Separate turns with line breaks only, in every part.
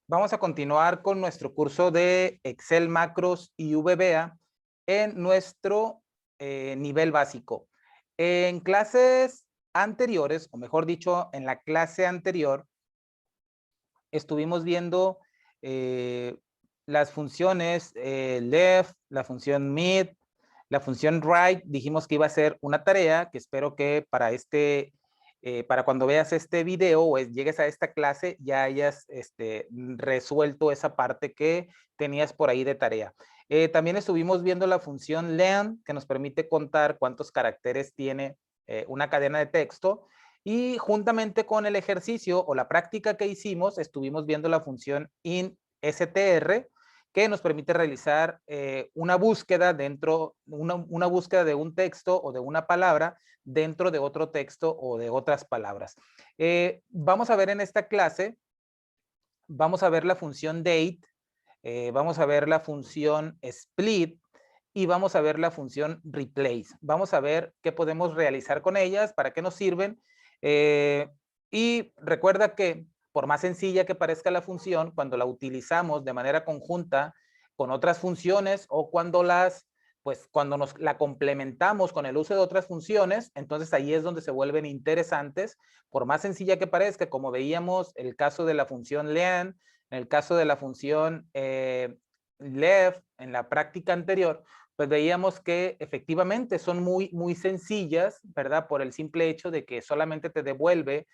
Vamos a continuar con nuestro curso de Excel, macros y VBA en nuestro nivel básico. En clases anteriores, o mejor dicho, en la clase anterior, estuvimos viendo las funciones left, la función mid, la función right. Dijimos que iba a ser una tarea que espero que para cuando veas este video o llegues a esta clase ya hayas resuelto esa parte que tenías por ahí de tarea. También estuvimos viendo la función len, que nos permite contar cuántos caracteres tiene una cadena de texto. Y juntamente con el ejercicio o la práctica que hicimos, estuvimos viendo la función instr, que nos permite realizar una búsqueda una búsqueda de un texto o de una palabra dentro de otro texto o de otras palabras. Vamos a ver en esta clase, vamos a ver la función date, vamos a ver la función split y vamos a ver la función replace. Vamos a ver qué podemos realizar con ellas, para qué nos sirven. Y recuerda que por más sencilla que parezca la función, cuando la utilizamos de manera conjunta con otras funciones o cuando cuando nos la complementamos con el uso de otras funciones, entonces ahí es donde se vuelven interesantes. Por más sencilla que parezca, como veíamos el caso de la función len, en el caso de la función left, en la práctica anterior, pues veíamos que efectivamente son muy sencillas, ¿verdad? Por el simple hecho de que solamente te devuelve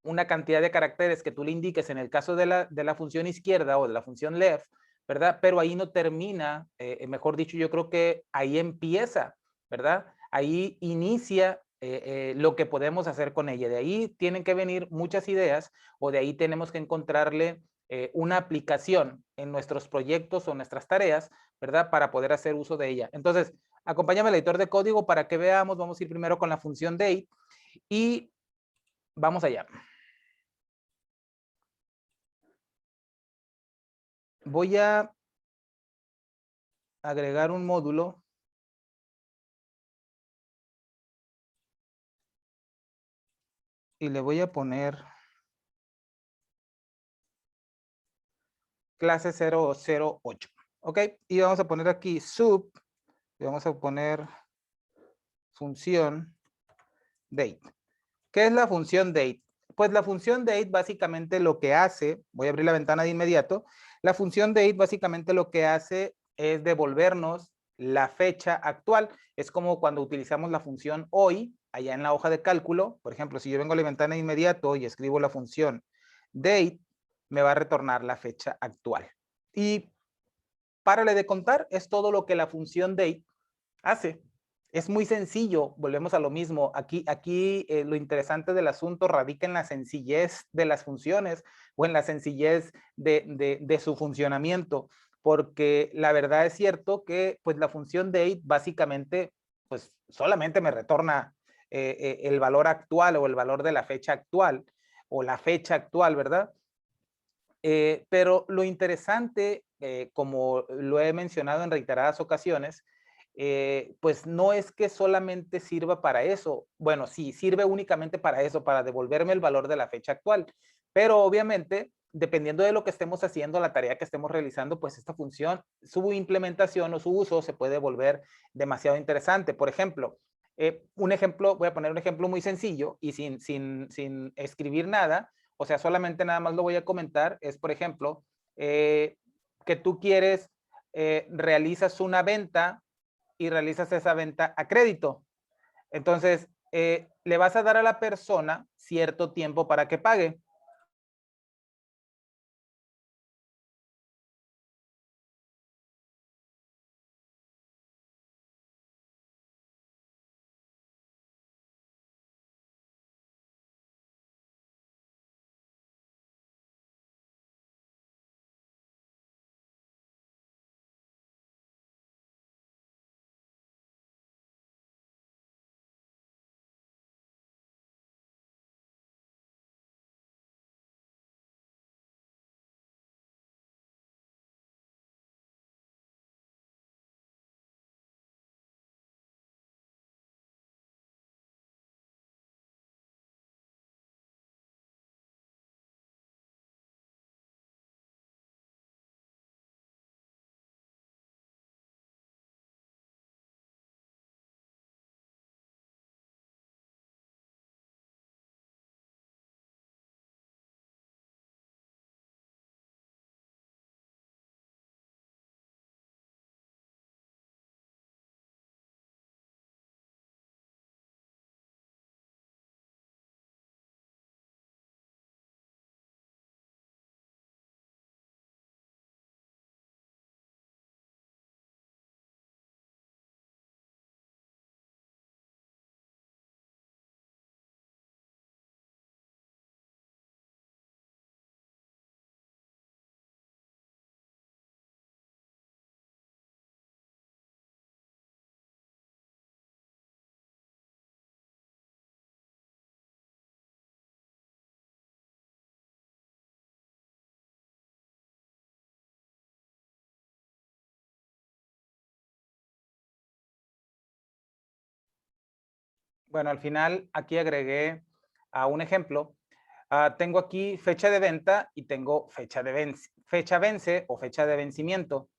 una cantidad de caracteres que tú le indiques en el caso de la función izquierda o de la función left, ¿verdad? Pero ahí no termina, mejor dicho, yo creo que ahí empieza, ¿verdad? Ahí inicia lo que podemos hacer con ella. De ahí tienen que venir muchas ideas o de ahí tenemos que encontrarle una aplicación en nuestros proyectos o nuestras tareas, ¿verdad? Para poder hacer uso de ella. Entonces, acompáñame al editor de código para que veamos. Vamos a ir primero con la función date y vamos allá. Voy a agregar un módulo y le voy a poner clase 008. ¿Ok? Y vamos a poner aquí sub y vamos a poner función date. ¿Qué es la función date? Pues la función date básicamente lo que hace, voy a abrir la ventana de inmediato, la función date básicamente lo que hace es devolvernos la fecha actual. Es como cuando utilizamos la función hoy, allá en la hoja de cálculo. Por ejemplo, si yo vengo a la ventana de inmediato y escribo la función date, me va a retornar la fecha actual. Y párale de contar, es todo lo que la función date hace. Es muy sencillo, volvemos a lo mismo. Aquí lo interesante del asunto radica en la sencillez de las funciones o en la sencillez de su funcionamiento, porque la verdad es cierto que pues la función date básicamente pues solamente me retorna el valor actual o el valor de la fecha actual o la fecha actual, ¿verdad? Pero lo interesante, como lo he mencionado en reiteradas ocasiones, pues no es que solamente sirva para eso. Bueno, sí, sirve únicamente para eso, para devolverme el valor de la fecha actual. Pero obviamente, dependiendo de lo que estemos haciendo, la tarea que estemos realizando, pues esta función, su implementación o su uso se puede volver demasiado interesante. Por ejemplo, voy a poner un ejemplo muy sencillo y sin escribir nada. O sea, solamente nada más lo voy a comentar. Es, por ejemplo, que tú quieres, realizas una venta y realizas esa venta a crédito. Entonces, le vas a dar a la persona cierto tiempo para que pague. Bueno, al final aquí agregué a un ejemplo. Tengo aquí fecha de venta y tengo fecha vence o fecha de vencimiento.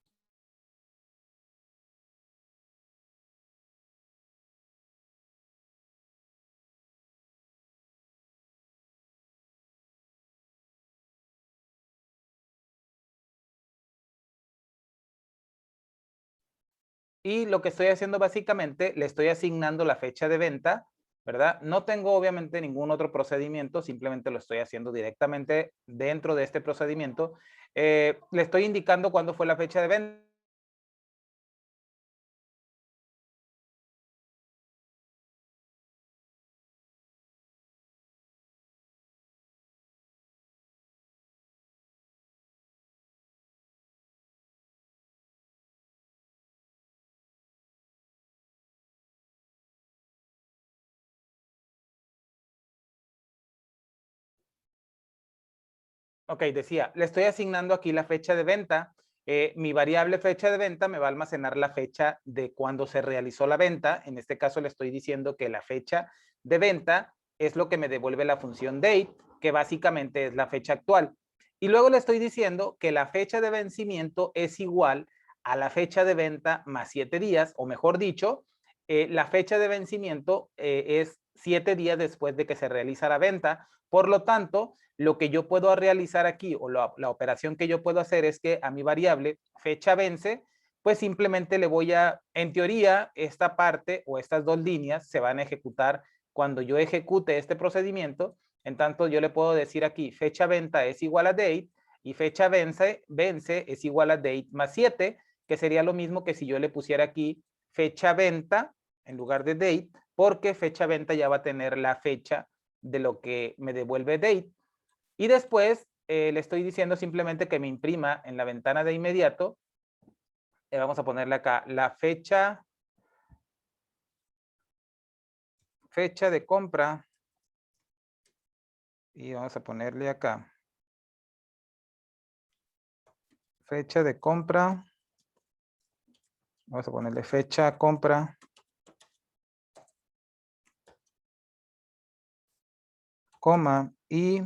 Y lo que estoy haciendo básicamente, le estoy asignando la fecha de venta, ¿verdad? No tengo obviamente ningún otro procedimiento, simplemente lo estoy haciendo directamente dentro de este procedimiento. Le estoy indicando cuándo fue la fecha de venta. Ok, decía, le estoy asignando aquí la fecha de venta. Mi variable fecha de venta me va a almacenar la fecha de cuando se realizó la venta. En este caso le estoy diciendo que la fecha de venta es lo que me devuelve la función date, que básicamente es la fecha actual. Y luego le estoy diciendo que la fecha de vencimiento es igual a la fecha de venta más 7 días, o mejor dicho, la fecha de vencimiento es 7 días después de que se realiza la venta. Por lo tanto, lo que yo puedo realizar aquí o la operación que yo puedo hacer es que a mi variable fecha vence, pues simplemente le voy a, en teoría, esta parte o estas dos líneas se van a ejecutar cuando yo ejecute este procedimiento. En tanto, yo le puedo decir aquí fecha venta es igual a date y fecha vence es igual a date más 7, que sería lo mismo que si yo le pusiera aquí fecha venta en lugar de date, porque fecha venta ya va a tener la fecha de lo que me devuelve date. Y después le estoy diciendo simplemente que me imprima en la ventana de inmediato. Vamos a ponerle acá la fecha de compra. Y vamos a ponerle acá fecha de compra. Vamos a ponerle fecha compra, coma, y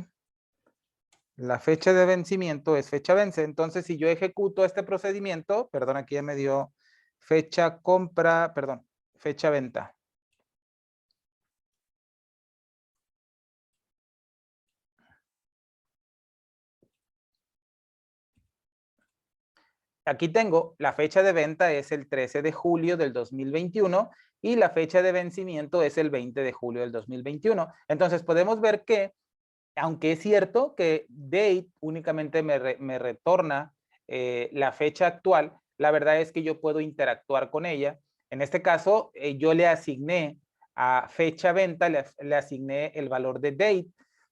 la fecha de vencimiento es fecha vence. Entonces, si yo ejecuto este procedimiento, perdón, aquí ya me dio fecha compra, perdón, fecha venta. Aquí tengo la fecha de venta es el 13 de julio del 2021 y la fecha de vencimiento es el 20 de julio del 2021. Entonces podemos ver que, aunque es cierto que date únicamente me retorna la fecha actual, la verdad es que yo puedo interactuar con ella. En este caso, yo le asigné a fecha venta, le asigné el valor de date.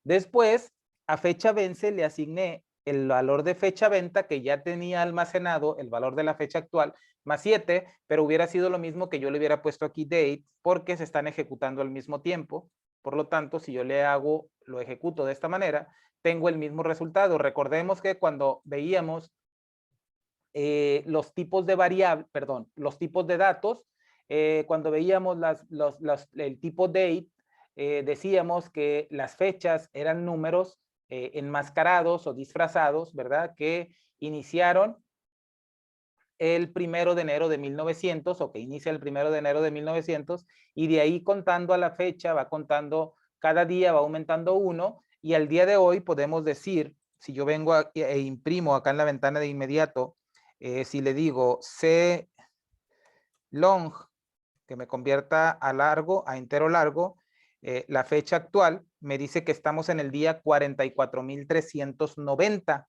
Después, a fecha vence le asigné el valor de fecha venta que ya tenía almacenado, el valor de la fecha actual, más 7, pero hubiera sido lo mismo que yo le hubiera puesto aquí date, porque se están ejecutando al mismo tiempo. Por lo tanto, si yo le hago, lo ejecuto de esta manera, tengo el mismo resultado. Recordemos que cuando veíamos los tipos de variables, perdón, los tipos de datos, cuando veíamos el tipo date, decíamos que las fechas eran números enmascarados o disfrazados, ¿verdad? Que iniciaron el 1 de enero de 1900 o que inicia el 1 de enero de 1900 y de ahí contando a la fecha, va contando cada día, va aumentando 1 y al día de hoy podemos decir, si yo vengo e imprimo acá en la ventana de inmediato, si le digo C long, que me convierta a largo, a entero largo, la fecha actual me dice que estamos en el día 44,390.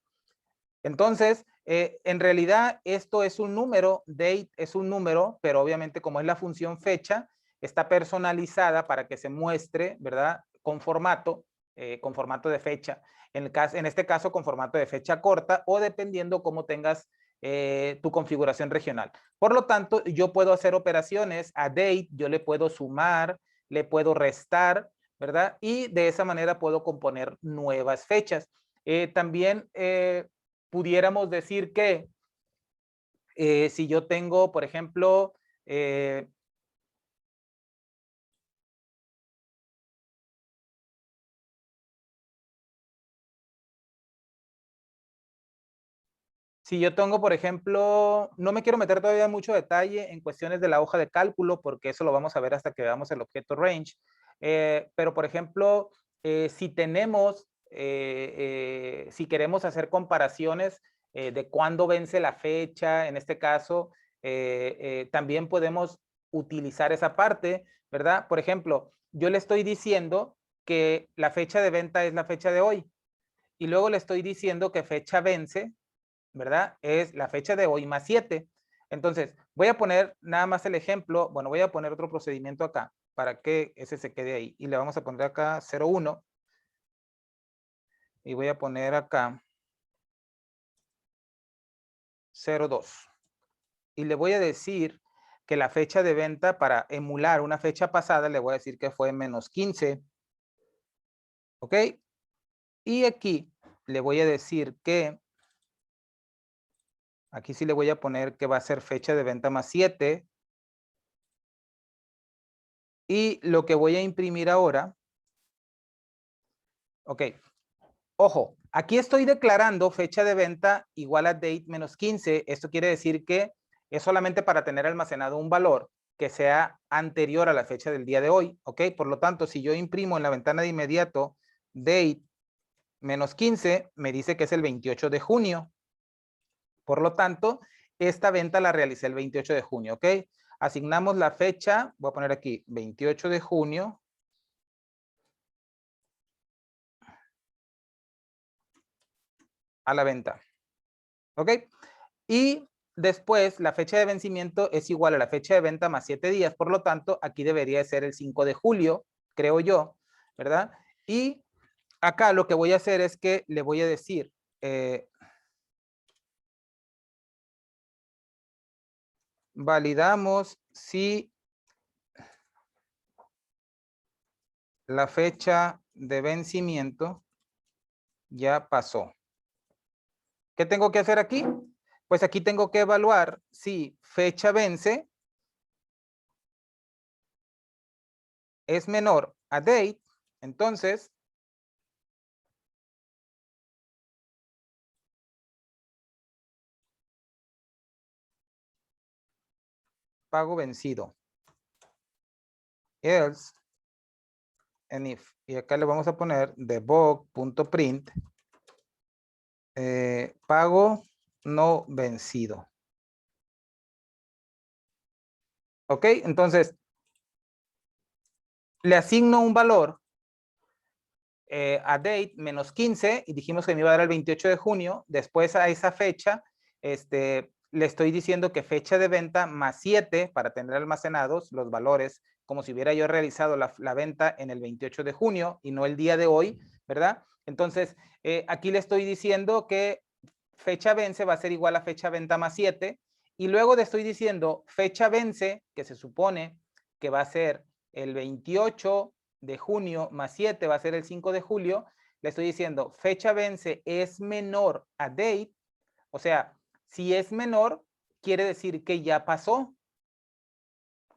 Entonces, en realidad esto es un número, date es un número, pero obviamente como es la función fecha, está personalizada para que se muestre, ¿verdad? Con formato de fecha. En este caso, con formato de fecha corta o dependiendo cómo tengas tu configuración regional. Por lo tanto, yo puedo hacer operaciones a date, yo le puedo sumar, le puedo restar, ¿verdad? Y de esa manera puedo componer nuevas fechas. También pudiéramos decir que si yo tengo, por ejemplo, Si yo tengo, por ejemplo, no me quiero meter todavía en mucho detalle en cuestiones de la hoja de cálculo, porque eso lo vamos a ver hasta que veamos el objeto range. Pero, por ejemplo, si tenemos, si queremos hacer comparaciones de cuándo vence la fecha, en este caso, también podemos utilizar esa parte, ¿verdad? Por ejemplo, yo le estoy diciendo que la fecha de venta es la fecha de hoy, y luego le estoy diciendo que fecha vence, ¿verdad? Es la fecha de hoy más 7. Entonces, voy a poner nada más el ejemplo. Bueno, voy a poner otro procedimiento acá para que ese se quede ahí. Y le vamos a poner acá 01. Y voy a poner acá 02. Y le voy a decir que la fecha de venta, para emular una fecha pasada, le voy a decir que fue menos 15. ¿Ok? Y aquí le voy a decir que, aquí sí le voy a poner que va a ser fecha de venta más 7. Y lo que voy a imprimir ahora, ok, ojo, aquí estoy declarando fecha de venta igual a date menos 15. Esto quiere decir que es solamente para tener almacenado un valor que sea anterior a la fecha del día de hoy, ¿ok? Por lo tanto, si yo imprimo en la ventana de inmediato date menos 15, me dice que es el 28 de junio. Por lo tanto, esta venta la realicé el 28 de junio, ¿ok? Asignamos la fecha, voy a poner aquí 28 de junio. A la venta, ¿ok? Y después la fecha de vencimiento es igual a la fecha de venta más 7 días. Por lo tanto, aquí debería ser el 5 de julio, creo yo, ¿verdad? Y acá lo que voy a hacer es que le voy a decir, validamos si la fecha de vencimiento ya pasó. ¿Qué tengo que hacer aquí? Pues aquí tengo que evaluar si fecha vence es menor a date. Entonces, pago vencido. Else, and if. Y acá le vamos a poner debug.print pago no vencido. ¿Ok? Entonces, le asigno un valor a date menos 15 y dijimos que me iba a dar el 28 de junio. Después a esa fecha, le estoy diciendo que fecha de venta más 7 para tener almacenados los valores como si hubiera yo realizado la venta en el 28 de junio y no el día de hoy, ¿verdad? Entonces, aquí le estoy diciendo que fecha vence va a ser igual a fecha venta más 7 y luego le estoy diciendo fecha vence, que se supone que va a ser el 28 de junio más 7 va a ser el 5 de julio, le estoy diciendo fecha vence es menor a date, o sea, si es menor, quiere decir que ya pasó,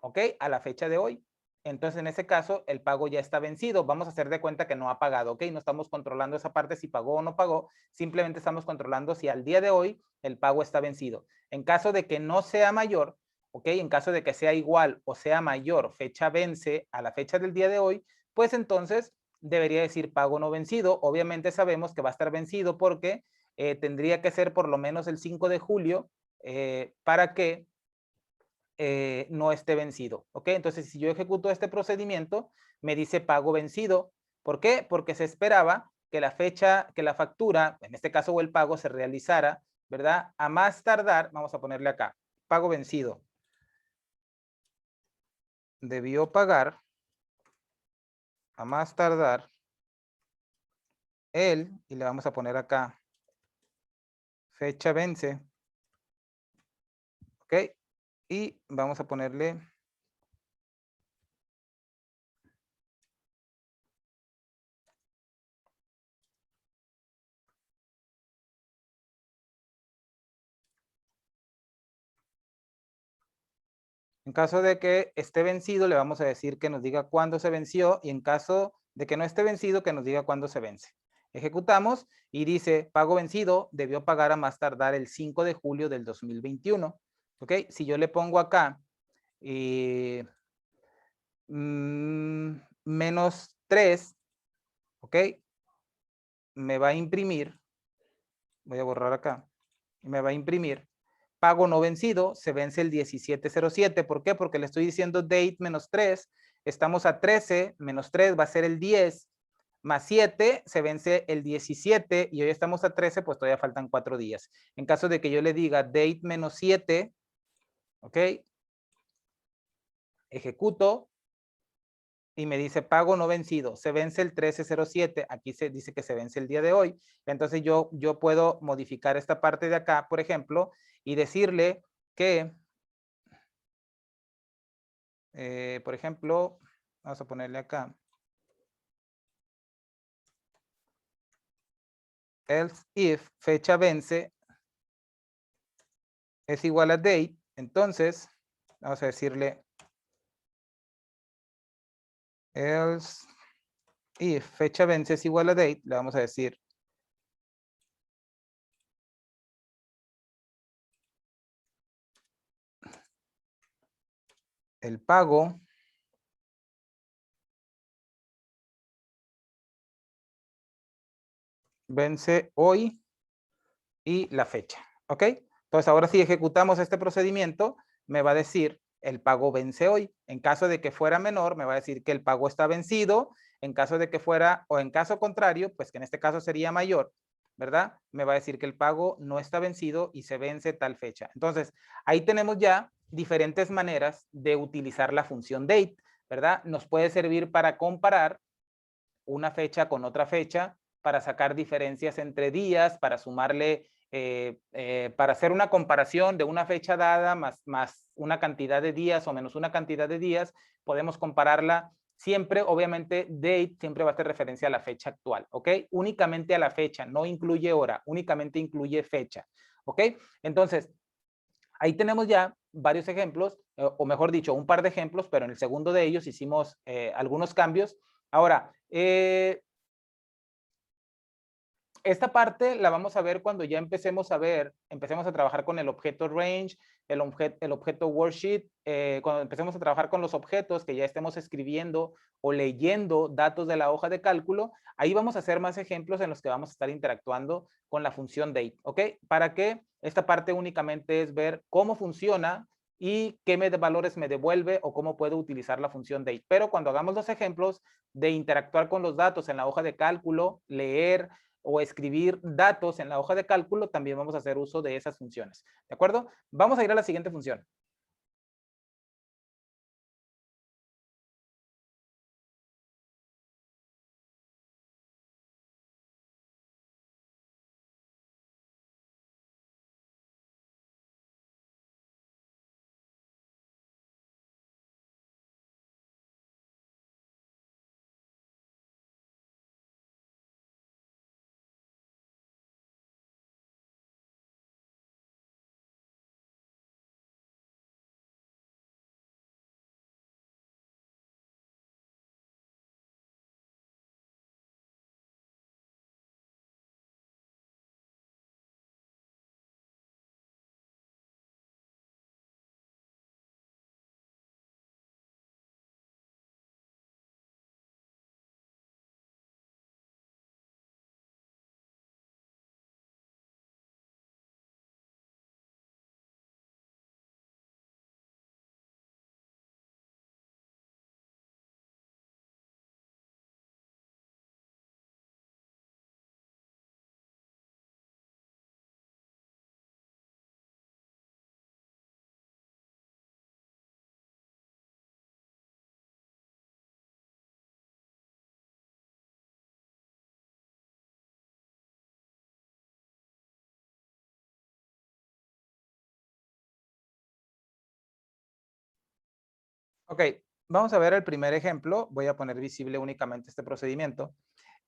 ¿ok? A la fecha de hoy. Entonces, en ese caso, el pago ya está vencido. Vamos a hacer de cuenta que no ha pagado, ¿ok? No estamos controlando esa parte si pagó o no pagó. Simplemente estamos controlando si al día de hoy el pago está vencido. En caso de que no sea mayor, ¿ok? En caso de que sea igual o sea mayor, fecha vence a la fecha del día de hoy, pues entonces debería decir pago no vencido. Obviamente sabemos que va a estar vencido porque tendría que ser por lo menos el 5 de julio para que no esté vencido, ¿ok? Entonces, si yo ejecuto este procedimiento, me dice pago vencido. ¿Por qué? Porque se esperaba que la fecha, que la factura, en este caso o el pago, se realizara, ¿verdad? A más tardar, vamos a ponerle acá, pago vencido. Debió pagar a más tardar él, y le vamos a poner acá, fecha vence, ¿ok? Y vamos a ponerle en caso de que esté vencido, le vamos a decir que nos diga cuándo se venció y en caso de que no esté vencido, que nos diga cuándo se vence. Ejecutamos y dice, pago vencido, debió pagar a más tardar el 5 de julio del 2021. ¿Ok? Si yo le pongo acá menos 3, ¿ok? Me va a imprimir, voy a borrar acá, me va a imprimir, pago no vencido, se vence el 1707. ¿Por qué? Porque le estoy diciendo date menos 3, estamos a 13, menos 3 va a ser el 10, más 7 se vence el 17 y hoy estamos a 13, pues todavía faltan 4 días. En caso de que yo le diga date menos 7, ¿ok? Ejecuto y me dice pago no vencido, se vence el 1307, aquí se dice que se vence el día de hoy, entonces yo puedo modificar esta parte de acá, por ejemplo, y decirle que, por ejemplo, vamos a ponerle acá, else if fecha vence es igual a date, entonces vamos a decirle else if fecha vence es igual a date, le vamos a decir el pago vence hoy y la fecha, ¿ok? Entonces ahora si ejecutamos este procedimiento, me va a decir el pago vence hoy. En caso de que fuera menor, me va a decir que el pago está vencido. En caso de que fuera, o en caso contrario, pues que en este caso sería mayor, ¿verdad? Me va a decir que el pago no está vencido y se vence tal fecha. Entonces, ahí tenemos ya diferentes maneras de utilizar la función date, ¿verdad? Nos puede servir para comparar una fecha con otra fecha, para sacar diferencias entre días, para sumarle, para hacer una comparación de una fecha dada más una cantidad de días o menos una cantidad de días, podemos compararla siempre, obviamente, date siempre va a hacer referencia a la fecha actual, ¿ok? Únicamente a la fecha, no incluye hora, únicamente incluye fecha, ¿ok? Entonces, ahí tenemos ya varios ejemplos, o mejor dicho, un par de ejemplos, pero en el segundo de ellos hicimos algunos cambios. Ahora, esta parte la vamos a ver cuando ya empecemos a trabajar con el objeto range, el objeto worksheet, cuando empecemos a trabajar con los objetos que ya estemos escribiendo o leyendo datos de la hoja de cálculo, ahí vamos a hacer más ejemplos en los que vamos a estar interactuando con la función date, ¿ok? Para que esta parte únicamente es ver cómo funciona y qué valores me devuelve o cómo puedo utilizar la función date. Pero cuando hagamos los ejemplos de interactuar con los datos en la hoja de cálculo, leer o escribir datos en la hoja de cálculo, también vamos a hacer uso de esas funciones. ¿De acuerdo? Vamos a ir a la siguiente función. Ok, vamos a ver el primer ejemplo. Voy a poner visible únicamente este procedimiento.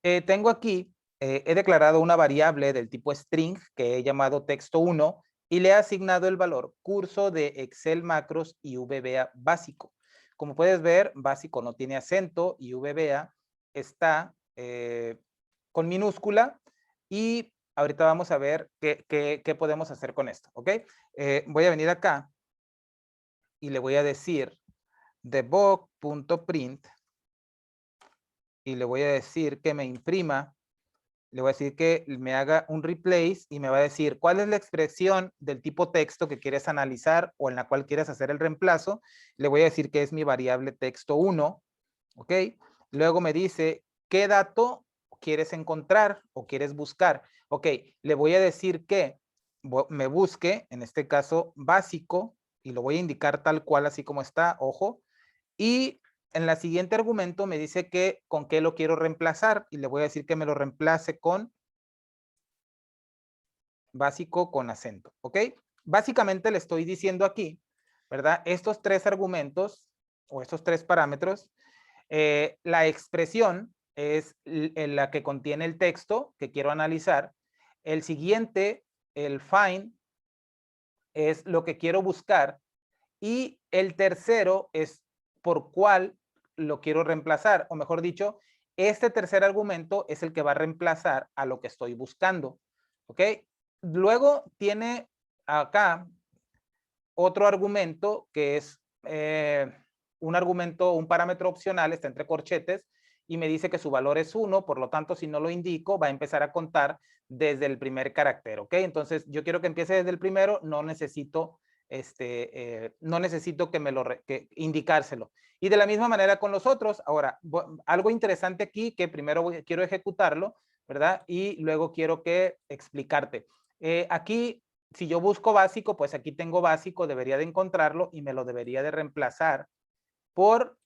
Tengo aquí, he declarado una variable del tipo string que he llamado texto1 y le he asignado el valor curso de Excel macros y VBA básico. Como puedes ver, básico no tiene acento y VBA está con minúscula y ahorita vamos a ver qué podemos hacer con esto, ¿ok? Voy a venir acá y le voy a decir debug.print y le voy a decir que me imprima, le voy a decir que me haga un replace y me va a decir cuál es la expresión del tipo texto que quieres analizar o en la cual quieres hacer el reemplazo. Le voy a decir que es mi variable texto 1, ¿ok? Luego me dice qué dato quieres encontrar o quieres buscar. Ok, le voy a decir que me busque, en este caso básico, y lo voy a indicar tal cual así como está, ojo, y en la siguiente argumento me dice que con qué lo quiero reemplazar y le voy a decir que me lo reemplace con básico con acento, ¿ok? Básicamente le estoy diciendo aquí, ¿verdad? Estos tres argumentos o estos tres parámetros, la expresión es la que contiene el texto que quiero analizar. El siguiente, el find, es lo que quiero buscar. Y el tercero es por cuál lo quiero reemplazar, o mejor dicho, este tercer argumento es el que va a reemplazar a lo que estoy buscando, ¿ok? Luego tiene acá otro argumento que es un argumento, un parámetro opcional, está entre corchetes, y me dice que su valor es 1, por lo tanto, si no lo indico, va a empezar a contar desde el primer carácter, ¿ok? Entonces, yo quiero que empiece desde el primero, no necesito no necesito que me lo indicárselo. Y de la misma manera con los otros. Ahora, algo interesante aquí que primero quiero ejecutarlo, ¿verdad? Y luego quiero que explicarte. Aquí, si yo busco básico, pues aquí tengo básico, debería de encontrarlo y me lo debería de reemplazar por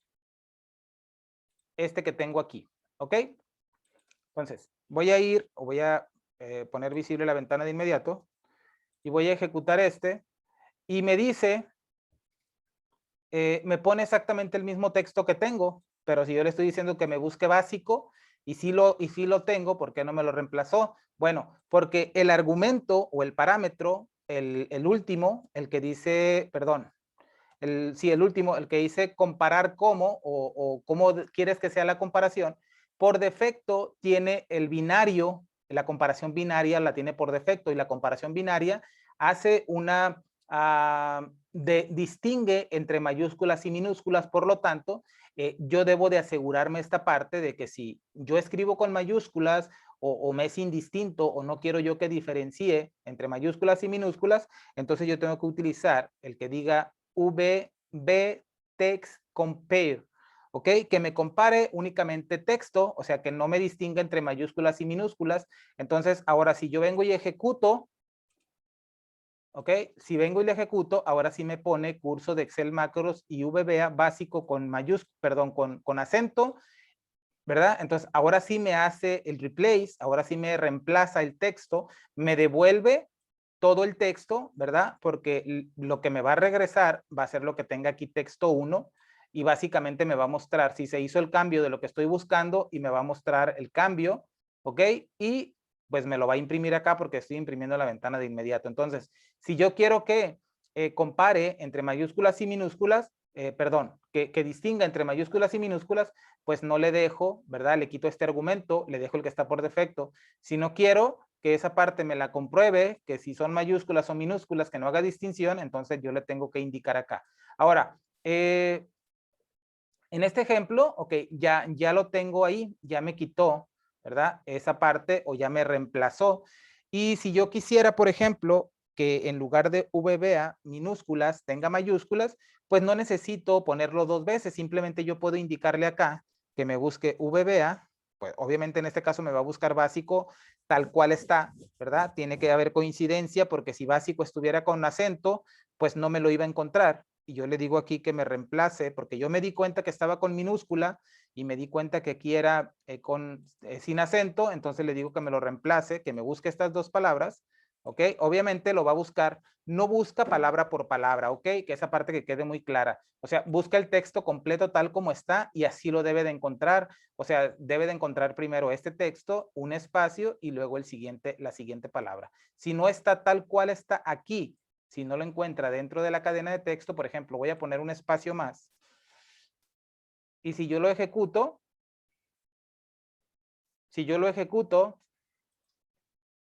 este que tengo aquí, ¿ok? Entonces, voy a ir o voy a poner visible la ventana de inmediato y voy a ejecutar este y me dice me pone exactamente el mismo texto que tengo, pero si yo le estoy diciendo que me busque básico y sí lo tengo, ¿por qué no me lo reemplazó? Bueno, porque el argumento o el parámetro, el último, el que dice, perdón, el último, el que dice comparar cómo o cómo quieres que sea la comparación, por defecto tiene el binario, la comparación binaria la tiene por defecto y la comparación binaria hace una distingue entre mayúsculas y minúsculas, por lo tanto, yo debo de asegurarme esta parte de que si yo escribo con mayúsculas o me es indistinto o no quiero yo que diferencie entre mayúsculas y minúsculas, entonces yo tengo que utilizar el que diga VB text compare, ¿ok? Que me compare únicamente texto, o sea, que no me distinga entre mayúsculas y minúsculas. Entonces, ahora si yo vengo y ejecuto, ¿ok? Si vengo y le ejecuto, ahora sí me pone curso de Excel macros y VBA básico con perdón, con acento, ¿verdad? Entonces, ahora sí me hace el replace, ahora sí me reemplaza el texto, me devuelve todo el texto, ¿verdad? Porque lo que me va a regresar va a ser lo que tenga aquí texto 1 y básicamente me va a mostrar si se hizo el cambio de lo que estoy buscando y me va a mostrar el cambio, ¿ok? Y pues me lo va a imprimir acá porque estoy imprimiendo la ventana de inmediato. Entonces, si yo quiero que compare entre mayúsculas y minúsculas, perdón, que distinga entre mayúsculas y minúsculas, pues no le dejo, ¿verdad? Le quito este argumento, le dejo el que está por defecto. Si no quiero que esa parte me la compruebe, que si son mayúsculas o minúsculas, que no haga distinción, entonces yo le tengo que indicar acá. Ahora, en este ejemplo, ok, ya lo tengo ahí, ya me quitó, ¿verdad? Esa parte o ya me reemplazó. Y si yo quisiera, por ejemplo, que en lugar de VBA minúsculas tenga mayúsculas, pues no necesito ponerlo dos veces, simplemente yo puedo indicarle acá que me busque VBA, pues obviamente en este caso me va a buscar básico tal cual está, ¿verdad? Tiene que haber coincidencia porque si básico estuviera con acento, pues no me lo iba a encontrar. Y yo le digo aquí que me reemplace, porque yo me di cuenta que estaba con minúscula y me di cuenta que aquí era sin acento, entonces le digo que me lo reemplace, que me busque estas dos palabras, ¿ok? Obviamente lo va a buscar, no busca palabra por palabra, ¿ok? Que esa parte que quede muy clara. O sea, busca el texto completo tal como está y así lo debe de encontrar. O sea, debe de encontrar primero este texto, un espacio y luego la siguiente palabra. Si no está tal cual está aquí, si no lo encuentra dentro de la cadena de texto, por ejemplo, voy a poner un espacio más. Y si yo lo ejecuto, Si yo lo ejecuto,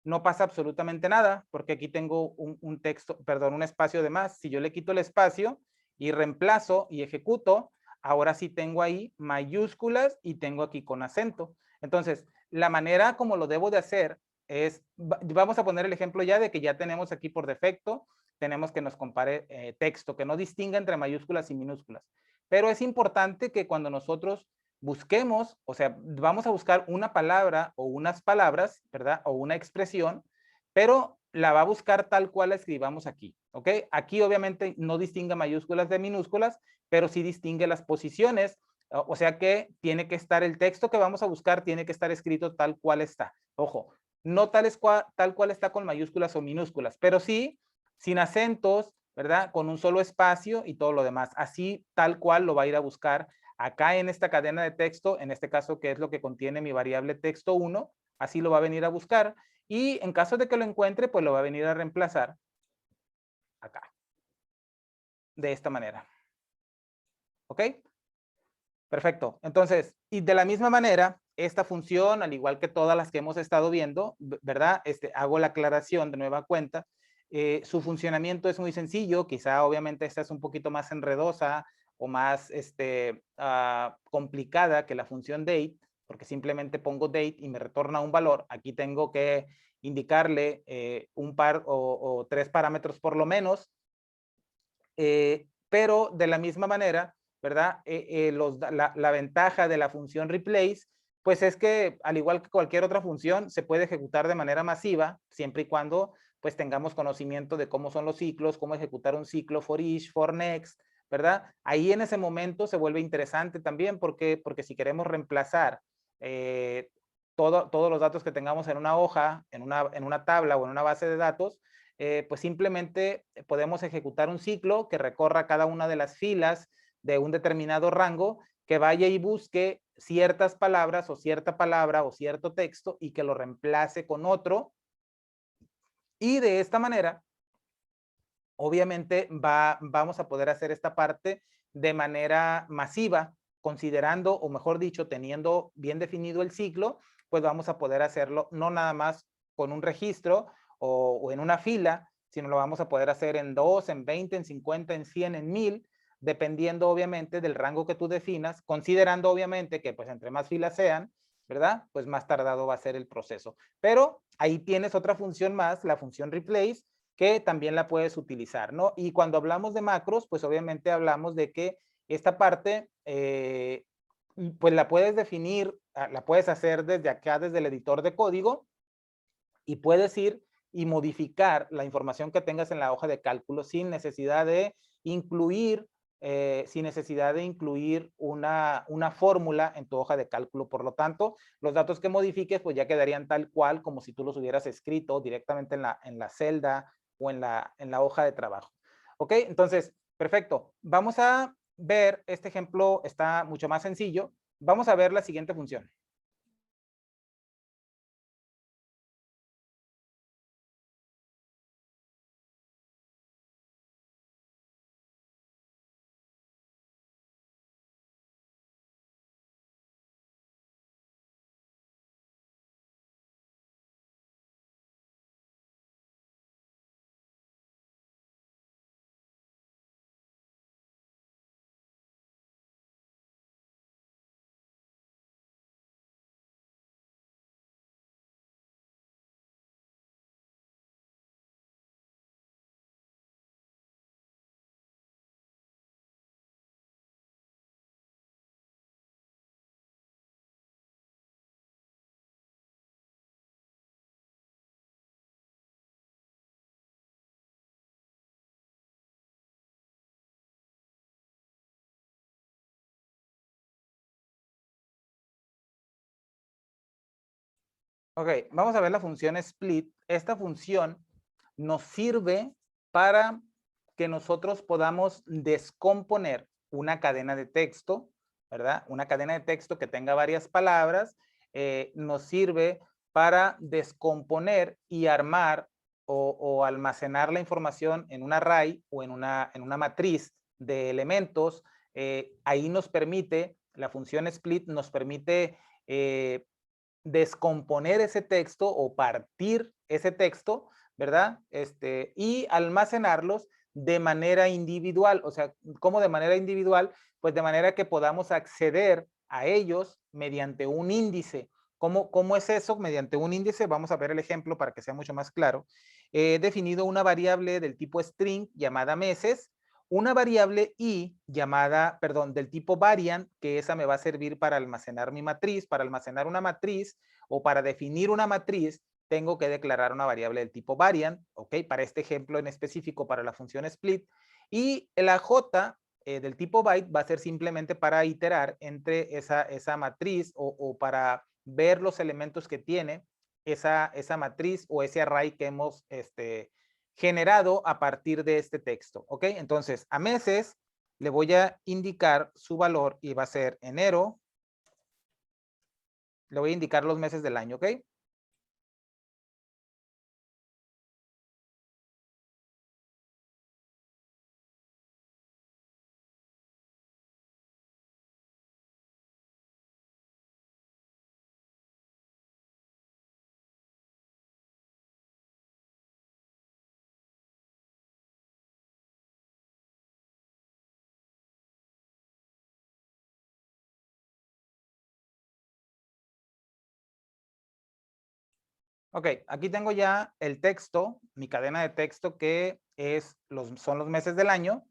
no pasa absolutamente nada, porque aquí tengo un texto, perdón, un espacio de más. Si yo le quito el espacio y reemplazo y ejecuto, ahora sí tengo ahí mayúsculas y tengo aquí con acento. Entonces, la manera como lo debo de hacer es, vamos a poner el ejemplo ya de que ya tenemos aquí por defecto, tenemos que nos compare texto, que no distinga entre mayúsculas y minúsculas. Pero es importante que cuando nosotros busquemos, o sea, vamos a buscar una palabra o unas palabras, ¿verdad? O una expresión, pero la va a buscar tal cual la escribamos aquí, ¿ok? Aquí obviamente no distingue mayúsculas de minúsculas, pero sí distingue las posiciones, o sea que tiene que estar el texto que vamos a buscar, tiene que estar escrito tal cual está. Ojo, no tal cual está con mayúsculas o minúsculas, pero sí sin acentos, ¿verdad? Con un solo espacio y todo lo demás. Así tal cual lo va a ir a buscar acá en esta cadena de texto, en este caso que es lo que contiene mi variable texto 1, así lo va a venir a buscar y en caso de que lo encuentre, pues lo va a venir a reemplazar acá, de esta manera. ¿Ok? Perfecto. Entonces, y de la misma manera, esta función, al igual que todas las que hemos estado viendo, ¿verdad? Hago la aclaración de nueva cuenta. Su funcionamiento es muy sencillo, quizá obviamente esta es un poquito más enredosa o más complicada que la función date, porque simplemente pongo date y me retorna un valor. Aquí tengo que indicarle un par o 3 parámetros por lo menos, pero de la misma manera, ¿verdad? La ventaja de la función replace, pues es que al igual que cualquier otra función, se puede ejecutar de manera masiva, siempre y cuando pues tengamos conocimiento de cómo son los ciclos, cómo ejecutar un ciclo for each, for next, ¿verdad? Ahí en ese momento se vuelve interesante también porque si queremos reemplazar todos los datos que tengamos en una hoja, en una tabla o en una base de datos, pues simplemente podemos ejecutar un ciclo que recorra cada una de las filas de un determinado rango, que vaya y busque ciertas palabras o cierta palabra o cierto texto y que lo reemplace con otro. Y de esta manera, obviamente vamos a poder hacer esta parte de manera masiva, considerando, o mejor dicho, teniendo bien definido el ciclo, pues vamos a poder hacerlo no nada más con un registro o en una fila, sino lo vamos a poder hacer en 2, en 20, en 50, en 100, en 1000, dependiendo obviamente del rango que tú definas, considerando obviamente que pues entre más filas sean, ¿verdad? Pues más tardado va a ser el proceso. Pero ahí tienes otra función más, la función replace, que también la puedes utilizar, ¿no? Y cuando hablamos de macros, pues obviamente hablamos de que esta parte, pues la puedes definir, la puedes hacer desde acá, desde el editor de código, y puedes ir y modificar la información que tengas en la hoja de cálculo sin necesidad de incluir una fórmula en tu hoja de cálculo. Por lo tanto, los datos que modifiques pues ya quedarían tal cual como si tú los hubieras escrito directamente en la celda o en la hoja de trabajo. ¿Ok? Entonces, perfecto. Vamos a ver, este ejemplo está mucho más sencillo. Vamos a ver la siguiente función. Ok, vamos a ver la función split. Esta función nos sirve para que nosotros podamos descomponer una cadena de texto, ¿verdad? Una cadena de texto que tenga varias palabras, nos sirve para descomponer y armar o almacenar la información en un array o en una matriz de elementos. Ahí nos permite, la función split nos permite descomponer ese texto o partir ese texto, ¿verdad? Y almacenarlos de manera individual. O sea, ¿cómo de manera individual? Pues de manera que podamos acceder a ellos mediante un índice. ¿Cómo es eso? Mediante un índice, vamos a ver el ejemplo para que sea mucho más claro. He definido una variable del tipo string llamada meses, una variable i llamada, perdón, del tipo variant, que esa me va a servir para almacenar mi matriz. Para almacenar una matriz o para definir una matriz, tengo que declarar una variable del tipo variant, ¿ok? Para este ejemplo en específico, para la función split. Y la j del tipo byte va a ser simplemente para iterar entre esa matriz o para ver los elementos que tiene esa matriz o ese array que hemos generado a partir de este texto, ¿ok? Entonces, a meses le voy a indicar su valor y va a ser enero. Le voy a indicar los meses del año, ¿ok? Ok, aquí tengo ya el texto, mi cadena de texto que son los meses del año.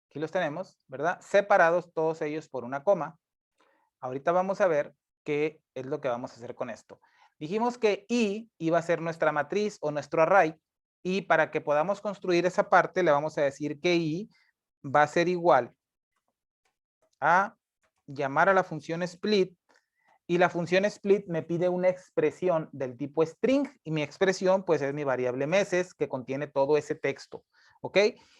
Aquí los tenemos, ¿verdad? Separados todos ellos por una coma. Ahorita vamos a ver qué es lo que vamos a hacer con esto. Dijimos que i iba a ser nuestra matriz o nuestro array, y para que podamos construir esa parte le vamos a decir que i va a ser igual a llamar a la función split, y la función split me pide una expresión del tipo string, y mi expresión pues es mi variable meses que contiene todo ese texto, ¿ok?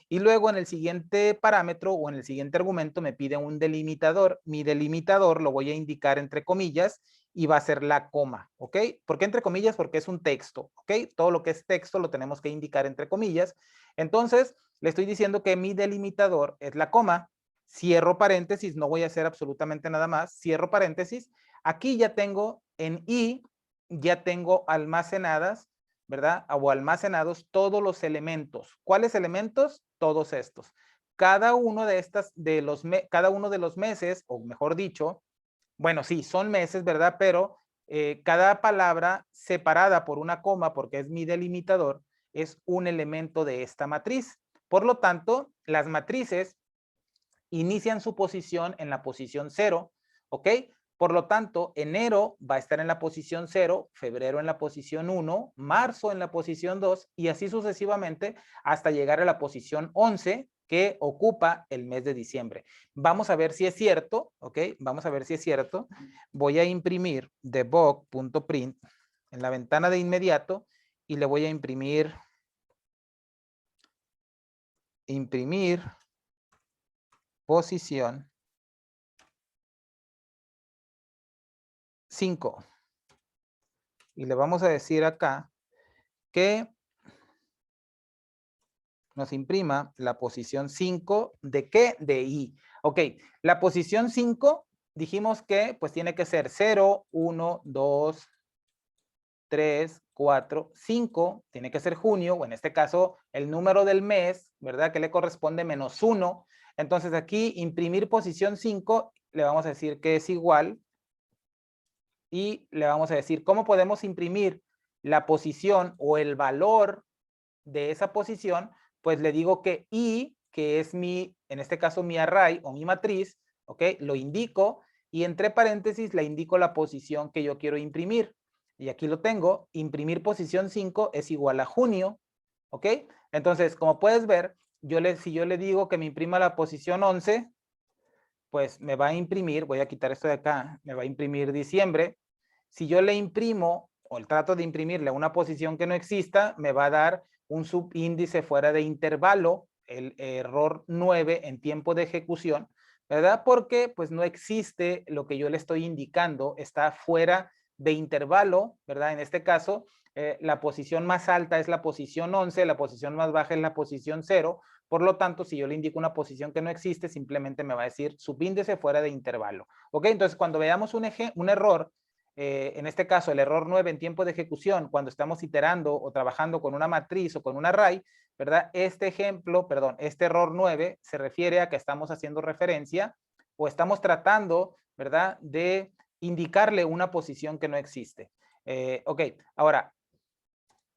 Y luego en el siguiente parámetro o en el siguiente argumento me pide un delimitador. Mi delimitador lo voy a indicar entre comillas y va a ser la coma, ¿ok? ¿Por qué entre comillas? Porque es un texto, ¿ok? Todo lo que es texto lo tenemos que indicar entre comillas. Entonces le estoy diciendo que mi delimitador es la coma, cierro paréntesis, no voy a hacer absolutamente nada más, cierro paréntesis. Aquí ya tengo en i, ya tengo almacenadas, ¿verdad? O almacenados todos los elementos. ¿Cuáles elementos? Todos estos. Cada uno de cada uno de los meses, o mejor dicho, bueno, sí, son meses, ¿verdad? Pero cada palabra separada por una coma, porque es mi delimitador, es un elemento de esta matriz. Por lo tanto, las matrices inician su posición en la posición 0, ¿ok? Por lo tanto, enero va a estar en la posición 0, febrero en la posición 1, marzo en la posición 2 y así sucesivamente hasta llegar a la posición 11 que ocupa el mes de diciembre. Vamos a ver si es cierto, ¿ok? Vamos a ver si es cierto. Voy a imprimir debug.print en la ventana de inmediato y le voy a imprimir posición 5. Y le vamos a decir acá que nos imprima la posición 5 ¿de qué? De i. Ok, la posición 5 dijimos que pues tiene que ser 0, 1, 2, 3, 4, 5, tiene que ser junio, o en este caso el número del mes, ¿verdad? Que le corresponde menos 1. Entonces aquí imprimir posición 5 le vamos a decir que es igual y le vamos a decir cómo podemos imprimir la posición o el valor de esa posición, pues le digo que i, que es en este caso mi array o mi matriz, ¿ok? Lo indico y entre paréntesis le indico la posición que yo quiero imprimir. Y aquí lo tengo, imprimir posición 5 es igual a junio, ¿ok? Entonces, como puedes ver, si yo le digo que me imprima la posición 11, pues me va a imprimir, voy a quitar esto de acá, me va a imprimir diciembre. Si yo le imprimo o el trato de imprimirle una posición que no exista, me va a dar un subíndice fuera de intervalo, el error 9 en tiempo de ejecución, ¿verdad? Porque pues no existe lo que yo le estoy indicando, está fuera de intervalo, ¿verdad? En este caso, la posición más alta es la posición 11, la posición más baja es la posición 0, por lo tanto, si yo le indico una posición que no existe, simplemente me va a decir subíndice fuera de intervalo, ¿ok? Entonces, cuando veamos un error en este caso el error 9 en tiempo de ejecución, cuando estamos iterando o trabajando con una matriz o con un array, ¿verdad? Este error 9 se refiere a que estamos haciendo referencia o estamos tratando, ¿verdad?, de indicarle una posición que no existe. Ok, ahora,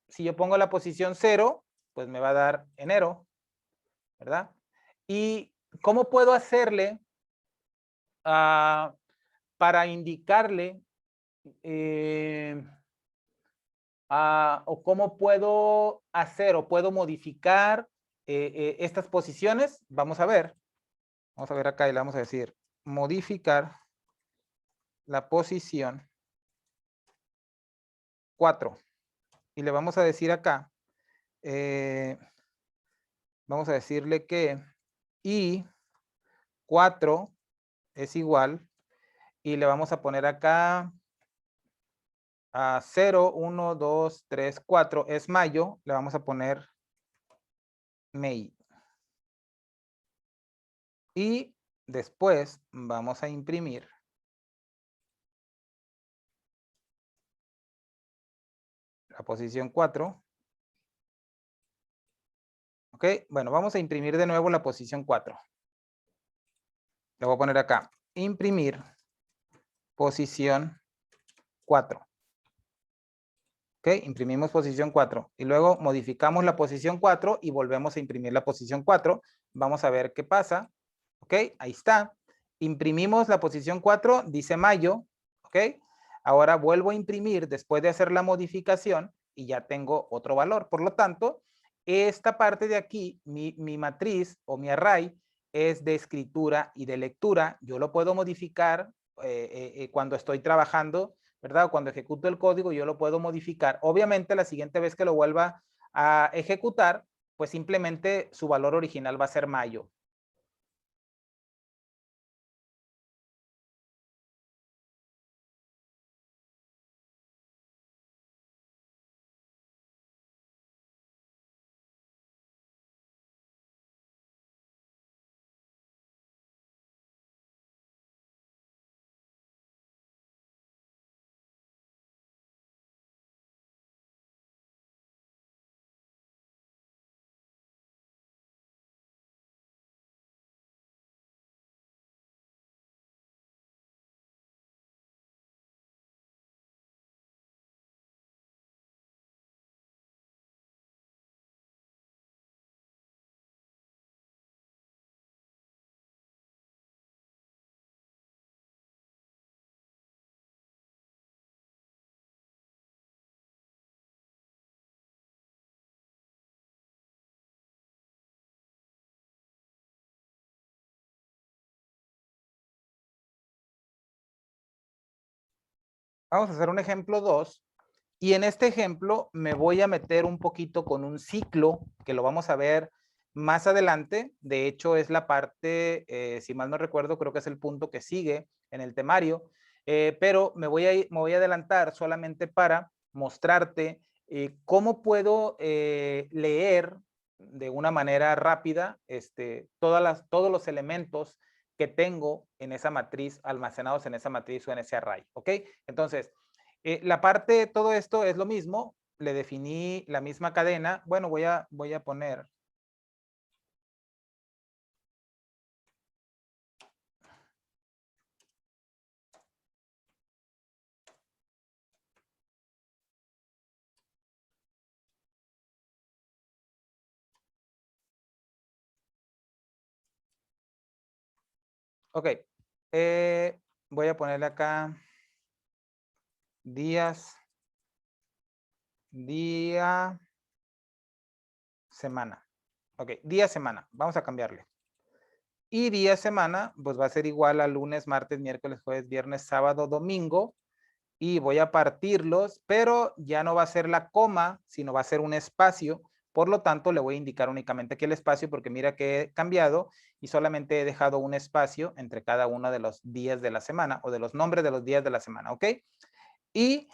si yo pongo la posición 0, pues me va a dar enero, ¿verdad? ¿Y cómo puedo hacerle para indicarle o cómo puedo hacer o puedo modificar estas posiciones? Vamos a ver acá y le vamos a decir modificar la posición 4 y le vamos a decir acá, vamos a decirle que i4 es igual y le vamos a poner acá a 0, 1, 2, 3, 4 es mayo, le vamos a poner May. Y después vamos a imprimir la posición 4. Ok, bueno, vamos a imprimir de nuevo la posición 4. Le voy a poner acá, imprimir posición 4. Ok, imprimimos posición 4 y luego modificamos la posición 4 y volvemos a imprimir la posición 4. Vamos a ver qué pasa. Ok, ahí está. Imprimimos la posición 4, dice mayo. Ok, ahora vuelvo a imprimir después de hacer la modificación y ya tengo otro valor. Por lo tanto, esta parte de aquí, mi matriz o mi array es de escritura y de lectura. Yo lo puedo modificar cuando estoy trabajando, ¿verdad? Cuando ejecuto el código, yo lo puedo modificar. Obviamente, la siguiente vez que lo vuelva a ejecutar, pues simplemente su valor original va a ser mayo. Vamos a hacer un ejemplo 2. Y en este ejemplo me voy a meter un poquito con un ciclo que lo vamos a ver más adelante. De hecho, es la parte, si mal no recuerdo, creo que es el punto que sigue en el temario. Pero me voy a adelantar solamente para mostrarte cómo puedo leer de una manera rápida todos los elementos que tengo en esa matriz, almacenados en esa matriz o en ese array. ¿Ok? Entonces, la parte, todo esto es lo mismo. Le definí la misma cadena. Bueno, voy a poner. Ok. Voy a ponerle acá días, día, semana. Ok, día, semana. Vamos a cambiarle. Y día, semana, pues va a ser igual a lunes, martes, miércoles, jueves, viernes, sábado, domingo. Y voy a partirlos, pero ya no va a ser la coma, sino va a ser un espacio. Por lo tanto, le voy a indicar únicamente aquí el espacio porque mira que he cambiado y solamente he dejado un espacio entre cada uno de los días de la semana o de los nombres de los días de la semana, ¿ok? Y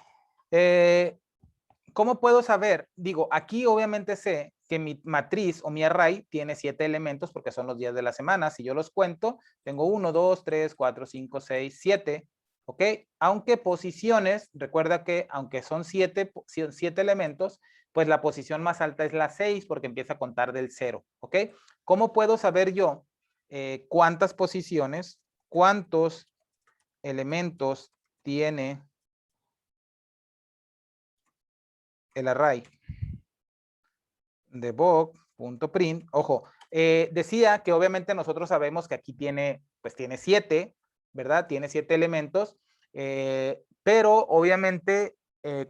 ¿cómo puedo saber? Digo, aquí obviamente sé que mi matriz o mi array tiene 7 elementos porque son los días de la semana. Si yo los cuento, tengo 1, 2, 3, 4, 5, 6, 7. ¿ok? Aunque posiciones, recuerda que aunque son 7 elementos, pues la posición más alta es la 6 porque empieza a contar del 0, ¿ok? ¿Cómo puedo saber yo cuántas posiciones, cuántos elementos tiene el array debug.print? Ojo, decía que obviamente nosotros sabemos que aquí tiene, pues tiene 7, ¿verdad? Tiene 7 elementos, pero obviamente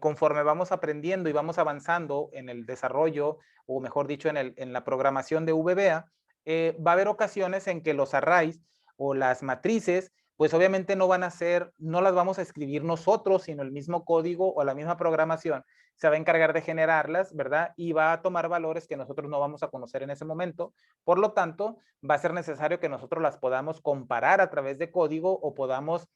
conforme vamos aprendiendo y vamos avanzando en el desarrollo, o mejor dicho, en la programación de VBA, va a haber ocasiones en que los arrays o las matrices, pues obviamente no van a ser, no las vamos a escribir nosotros, sino el mismo código o la misma programación se va a encargar de generarlas, ¿verdad? Y va a tomar valores que nosotros no vamos a conocer en ese momento. Por lo tanto, va a ser necesario que nosotros las podamos comparar a través de código o podamos,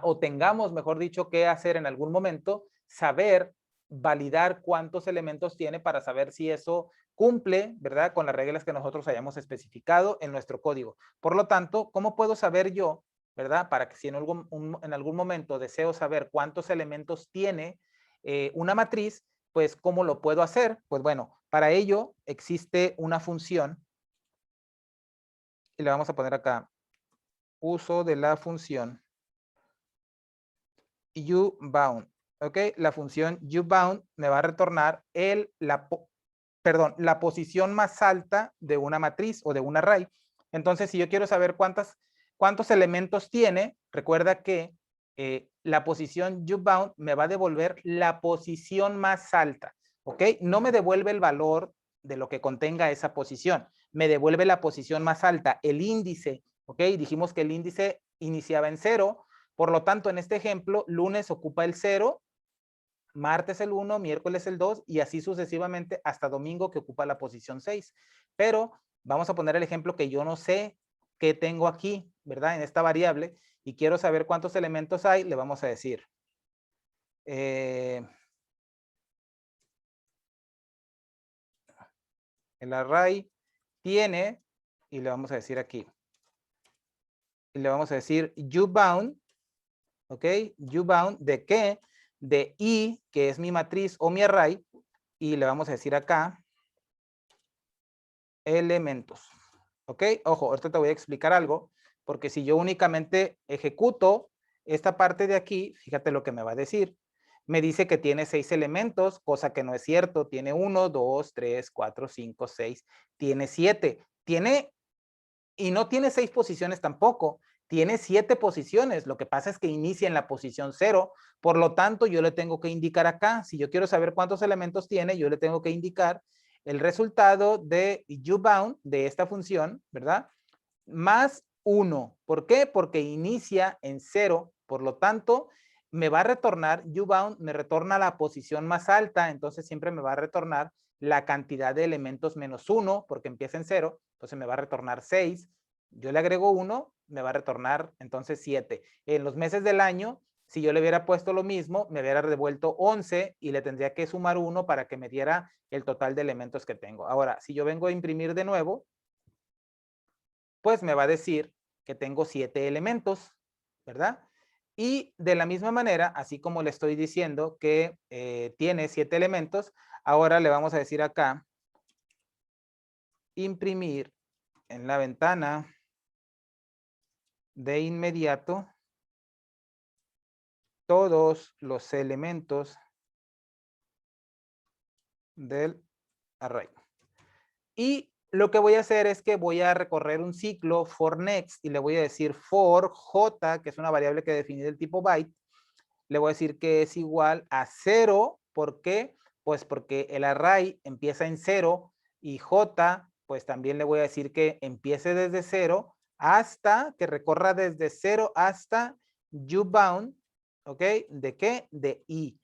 o tengamos, mejor dicho, que hacer en algún momento, saber validar cuántos elementos tiene para saber si eso cumple, ¿verdad? Con las reglas que nosotros hayamos especificado en nuestro código. Por lo tanto, ¿cómo puedo saber yo, ¿verdad? Para que si en algún momento deseo saber cuántos elementos tiene una matriz, pues ¿cómo lo puedo hacer? Pues bueno, para ello existe una función y le vamos a poner acá uso de la función uBound, ¿ok? La función uBound me va a retornar la posición más alta de una matriz o de un array. Entonces, si yo quiero saber cuántos elementos tiene, recuerda que la posición uBound me va a devolver la posición más alta, ¿ok? No me devuelve el valor de lo que contenga esa posición, me devuelve la posición más alta, el índice, ¿ok? Dijimos que el índice iniciaba en 0, por lo tanto, en este ejemplo, lunes ocupa el 0, martes el 1, miércoles el 2 y así sucesivamente hasta domingo que ocupa la posición 6. Pero vamos a poner el ejemplo que yo no sé qué tengo aquí, ¿verdad? En esta variable y quiero saber cuántos elementos hay, le vamos a decir. El array tiene, y le vamos a decir aquí, y le vamos a decir uBound, ¿ok? uBound, ¿de qué? De i, que es mi matriz o mi array, y le vamos a decir acá, elementos, ¿ok? Ojo, ahorita te voy a explicar algo, porque si yo únicamente ejecuto esta parte de aquí, fíjate lo que me va a decir. Me dice que tiene 6 elementos, cosa que no es cierto. Tiene 1, 2, 3, 4, 5, 6, tiene 7. Y no tiene 6 posiciones tampoco, tiene 7 posiciones. Lo que pasa es que inicia en la posición 0, por lo tanto yo le tengo que indicar acá, si yo quiero saber cuántos elementos tiene, yo le tengo que indicar el resultado de uBound, de esta función, ¿verdad? Más 1. ¿Por qué? Porque inicia en 0, por lo tanto me va a retornar, uBound me retorna la posición más alta, entonces siempre me va a retornar la cantidad de elementos menos 1, porque empieza en 0, entonces me va a retornar 6. Yo le agrego 1, me va a retornar entonces 7. En los meses del año, si yo le hubiera puesto lo mismo, me hubiera devuelto 11 y le tendría que sumar 1 para que me diera el total de elementos que tengo. Ahora, si yo vengo a imprimir de nuevo, pues me va a decir que tengo 7 elementos, ¿verdad? Y de la misma manera, así como le estoy diciendo que tiene 7 elementos, ahora le vamos a decir acá, imprimir en la ventana de inmediato todos los elementos del array. Y lo que voy a hacer es que voy a recorrer un ciclo for next y le voy a decir for j, que es una variable que definí del tipo byte, le voy a decir que es igual a 0. ¿Por qué? Pues porque el array empieza en 0 y j, pues también le voy a decir que empiece desde 0 hasta que recorra desde 0 hasta uBound, ¿ok? ¿De qué? De i.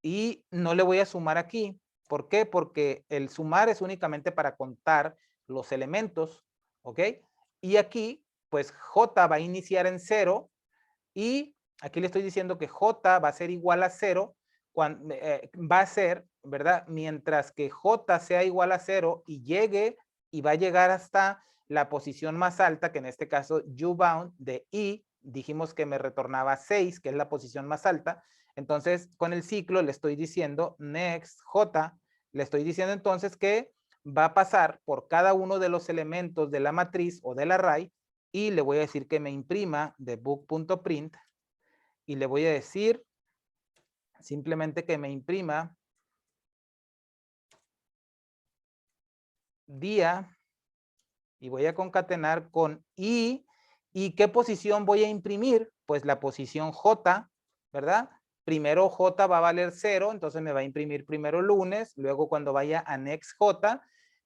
Y no le voy a sumar aquí. ¿Por qué? Porque el sumar es únicamente para contar los elementos, ¿ok? Y aquí, pues j va a iniciar en 0 y aquí le estoy diciendo que j va a ser igual a 0, va a ser, ¿verdad? Mientras que j sea igual a 0 y llegue y va a llegar hasta la posición más alta, que en este caso uBound de i, dijimos que me retornaba 6, que es la posición más alta. Entonces, con el ciclo le estoy diciendo next j, le estoy diciendo entonces que va a pasar por cada uno de los elementos de la matriz o del array y le voy a decir que me imprima debug.print y le voy a decir simplemente que me imprima día y voy a concatenar con y qué posición voy a imprimir, pues la posición j, ¿verdad? Primero j va a valer 0, entonces me va a imprimir primero lunes, luego cuando vaya a next j,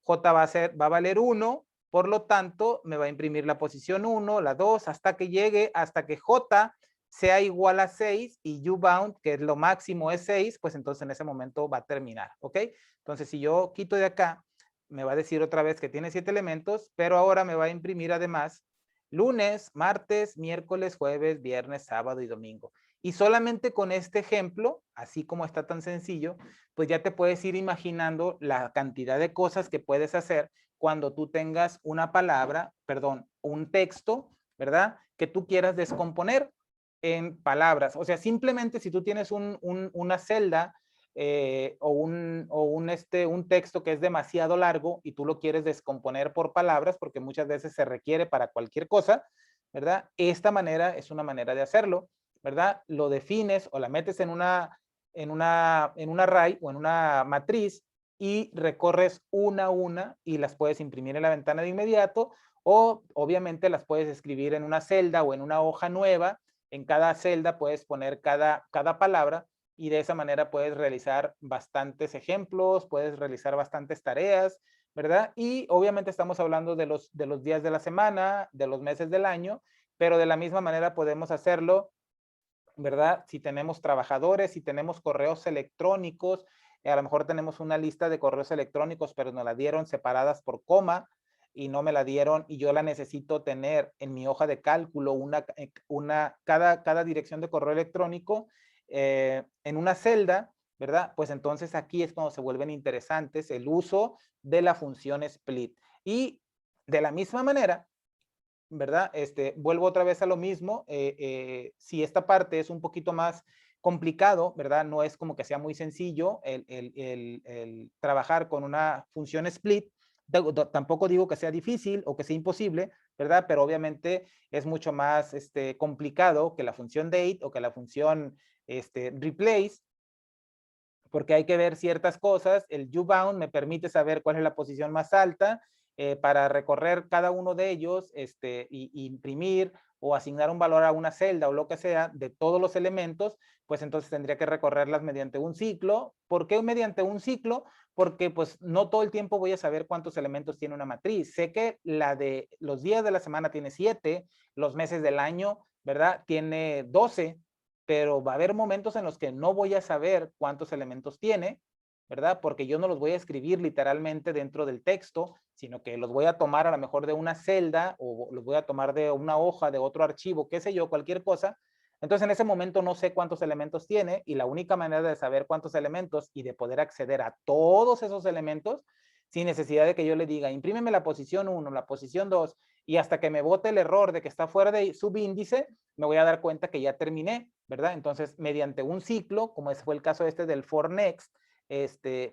j va a valer 1, por lo tanto me va a imprimir la posición 1, la 2, hasta que llegue, hasta que j sea igual a 6 y ubound, que es lo máximo es 6, pues entonces en ese momento va a terminar, ¿ok? Entonces si yo quito de acá, me va a decir otra vez que tiene 7 elementos, pero ahora me va a imprimir además lunes, martes, miércoles, jueves, viernes, sábado y domingo. Y solamente con este ejemplo, así como está tan sencillo, pues ya te puedes ir imaginando la cantidad de cosas que puedes hacer cuando tú tengas una palabra, perdón, un texto, ¿verdad? Que tú quieras descomponer en palabras. O sea, simplemente si tú tienes una celda o un texto que es demasiado largo y tú lo quieres descomponer por palabras, porque muchas veces se requiere para cualquier cosa, ¿verdad? Esta manera es una manera de hacerlo, ¿verdad? Lo defines o la metes en un array o en una matriz y recorres una a una y las puedes imprimir en la ventana de inmediato o obviamente las puedes escribir en una celda o en una hoja nueva. En cada celda puedes poner cada palabra y de esa manera puedes realizar bastantes ejemplos, puedes realizar bastantes tareas, ¿verdad? Y obviamente estamos hablando de los días de la semana, de los meses del año, pero de la misma manera podemos hacerlo, ¿verdad? Si tenemos trabajadores, si tenemos correos electrónicos, a lo mejor tenemos una lista de correos electrónicos, pero nos la dieron separadas por coma y no me la dieron y yo la necesito tener en mi hoja de cálculo, cada dirección de correo electrónico en una celda, ¿verdad? Pues entonces aquí es cuando se vuelven interesantes el uso de la función split. Y de la misma manera, ¿verdad? Vuelvo otra vez a lo mismo. Si esta parte es un poquito más complicado, ¿verdad? No es como que sea muy sencillo el trabajar con una función split. Tampoco digo que sea difícil o que sea imposible, ¿verdad? Pero obviamente es mucho más complicado que la función date o que la función replace, porque hay que ver ciertas cosas. El ubound me permite saber cuál es la posición más alta para recorrer cada uno de ellos y imprimir o asignar un valor a una celda o lo que sea de todos los elementos, pues entonces tendría que recorrerlas mediante un ciclo. ¿Por qué mediante un ciclo? Porque pues no todo el tiempo voy a saber cuántos elementos tiene una matriz. Sé que la de los días de la semana tiene 7, los meses del año, ¿verdad? Tiene 12, pero va a haber momentos en los que no voy a saber cuántos elementos tiene, ¿verdad? Porque yo no los voy a escribir literalmente dentro del texto, sino que los voy a tomar a lo mejor de una celda o los voy a tomar de una hoja, de otro archivo, qué sé yo, cualquier cosa. Entonces en ese momento no sé cuántos elementos tiene y la única manera de saber cuántos elementos y de poder acceder a todos esos elementos sin necesidad de que yo le diga, imprímeme la posición 1, la posición 2 y hasta que me bote el error de que está fuera de subíndice, me voy a dar cuenta que ya terminé, ¿verdad? Entonces, mediante un ciclo, como fue el caso del for next,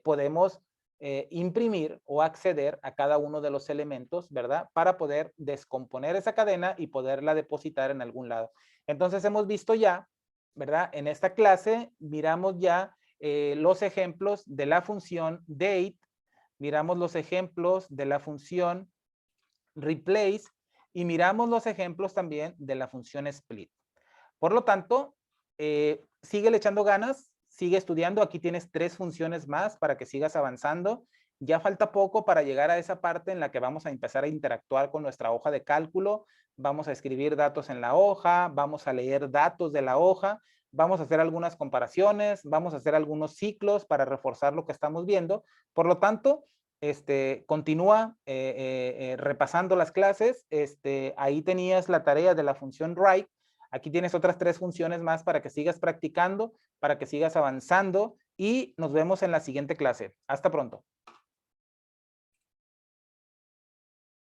podemos imprimir o acceder a cada uno de los elementos, ¿verdad? Para poder descomponer esa cadena y poderla depositar en algún lado. Entonces, hemos visto ya, ¿verdad? En esta clase, miramos ya los ejemplos de la función date, miramos los ejemplos de la función replace y miramos los ejemplos también de la función split. Por lo tanto, sigue echando ganas, sigue estudiando. Aquí tienes 3 funciones más para que sigas avanzando. Ya falta poco para llegar a esa parte en la que vamos a empezar a interactuar con nuestra hoja de cálculo. Vamos a escribir datos en la hoja, vamos a leer datos de la hoja, vamos a hacer algunas comparaciones, vamos a hacer algunos ciclos para reforzar lo que estamos viendo. Por lo tanto, continúa repasando las clases. Ahí tenías la tarea de la función write. Aquí tienes otras 3 funciones más para que sigas practicando, para que sigas avanzando y nos vemos en la siguiente clase. Hasta pronto.